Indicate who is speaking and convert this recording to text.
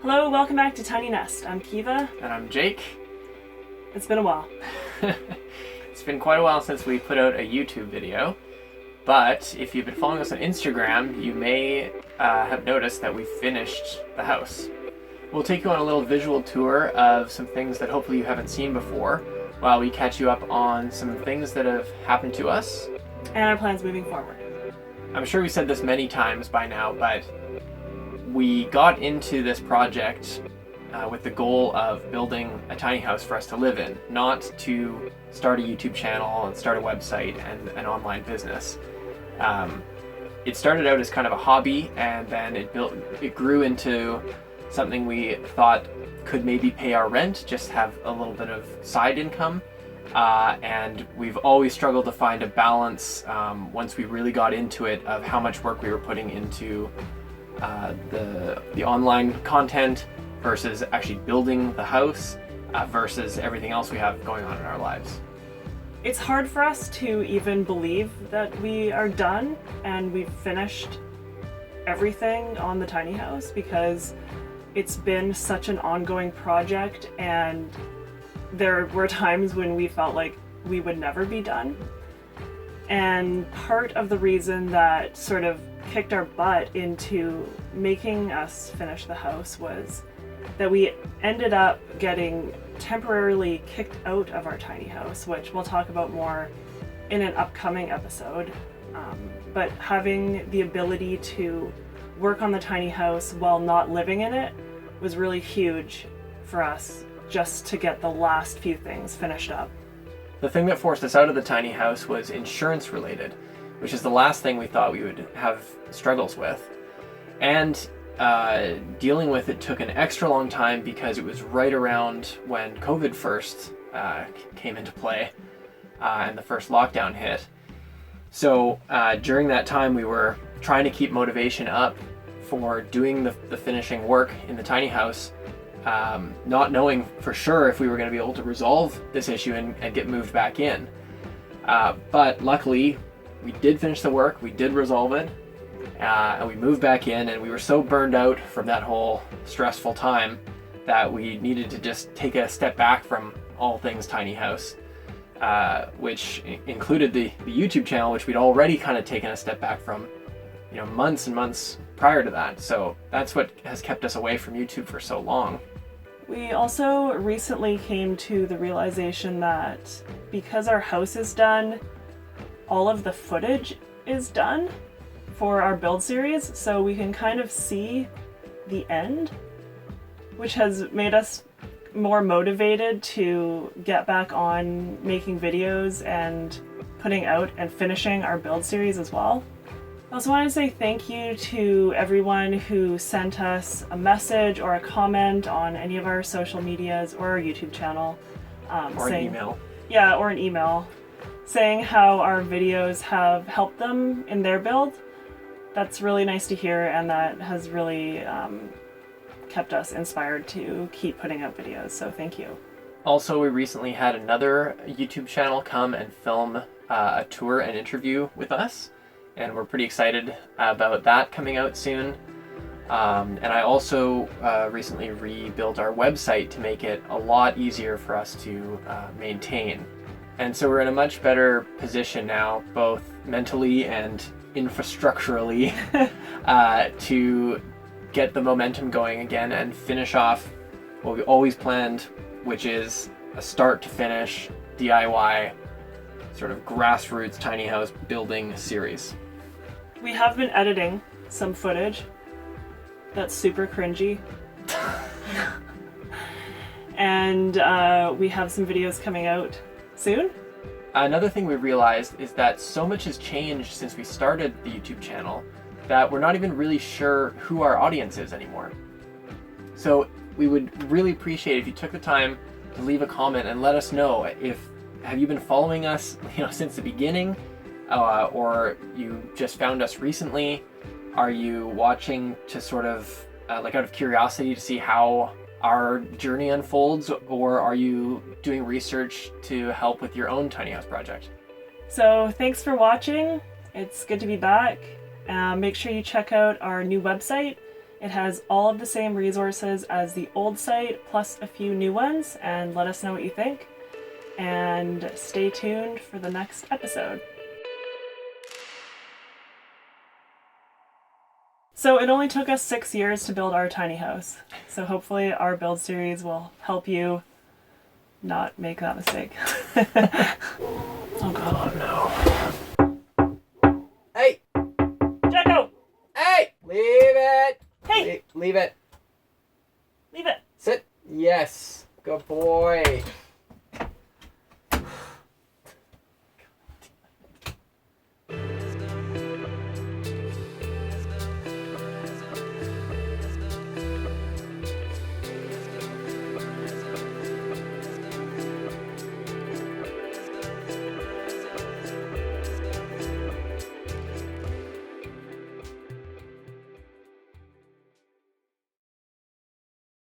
Speaker 1: Hello, welcome back to Tiny Nest. I'm Kiva.
Speaker 2: And I'm Jake.
Speaker 1: It's been a while.
Speaker 2: It's been quite a while since we put out a YouTube video, but if you've been following us on Instagram, you may have noticed that we finished the house. We'll take you on a little visual tour of some things that hopefully you haven't seen before, while we catch you up on some things that have happened to us.
Speaker 1: And our plans moving forward.
Speaker 2: I'm sure we said this many times by now, but we got into this project with the goal of building a tiny house for us to live in, not to start a YouTube channel and start a website and an online business. It started out as kind of a hobby, and then it grew into something we thought could maybe pay our rent, just have a little bit of side income. And we've always struggled to find a balance once we really got into it of how much work we were putting into the online content versus actually building the house versus everything else we have going on in our lives.
Speaker 1: It's hard for us to even believe that we are done and we've finished everything on the tiny house, because it's been such an ongoing project, and there were times when we felt like we would never be done. And part of the reason that sort of kicked our butt into making us finish the house was that we ended up getting temporarily kicked out of our tiny house, which we'll talk about more in an upcoming episode. But having the ability to work on the tiny house while not living in it was really huge for us, just to get the last few things finished up.
Speaker 2: The thing that forced us out of the tiny house was insurance related, which is the last thing we thought we would have struggles with. And dealing with it took an extra long time because it was right around when COVID first came into play and the first lockdown hit. So during that time, we were trying to keep motivation up for doing the finishing work in the tiny house, not knowing for sure if we were going to be able to resolve this issue and get moved back in. But luckily, we did finish the work, we did resolve it, and we moved back in, and we were so burned out from that whole stressful time that we needed to just take a step back from all things tiny house, which included the YouTube channel, which we'd already kind of taken a step back from, months and months prior to that. So that's what has kept us away from YouTube for so long.
Speaker 1: We also recently came to the realization that because our house is done, all of the footage is done for our build series, so we can kind of see the end, which has made us more motivated to get back on making videos and putting out and finishing our build series as well. I also want to say thank you to everyone who sent us a message or a comment on any of our social medias or our YouTube channel.
Speaker 2: Or an email.
Speaker 1: Yeah, or an email, saying how our videos have helped them in their build. That's really nice to hear, and that has really kept us inspired to keep putting out videos, so thank you.
Speaker 2: Also, we recently had another YouTube channel come and film a tour and interview with us, and we're pretty excited about that coming out soon. And I also recently rebuilt our website to make it a lot easier for us to maintain. And so we're in a much better position now, both mentally and infrastructurally, to get the momentum going again and finish off what we always planned, which is a start to finish DIY sort of grassroots tiny house building series.
Speaker 1: We have been editing some footage that's super cringy. And we have some videos coming out soon.
Speaker 2: Another thing we realized is that so much has changed since we started the YouTube channel that we're not even really sure who our audience is anymore. So we would really appreciate if you took the time to leave a comment and let us know have you been following us since the beginning, or you just found us recently. Are you watching to sort of out of curiosity to see how our journey unfolds, or are you doing research to help with your own tiny house project?
Speaker 1: So thanks for watching. It's good to be back. Make sure you check out our new website It has all of the same resources as the old site, plus a few new ones, and let us know what you think. And stay tuned for the next episode. So it only took us 6 years to build our tiny house. So hopefully our build series will help you not make that mistake. Oh god.
Speaker 2: Oh no. Hey!
Speaker 1: Jacko!
Speaker 2: Hey! Leave it!
Speaker 1: Hey!
Speaker 2: Leave it.
Speaker 1: Leave it.
Speaker 2: Sit. Yes. Good boy.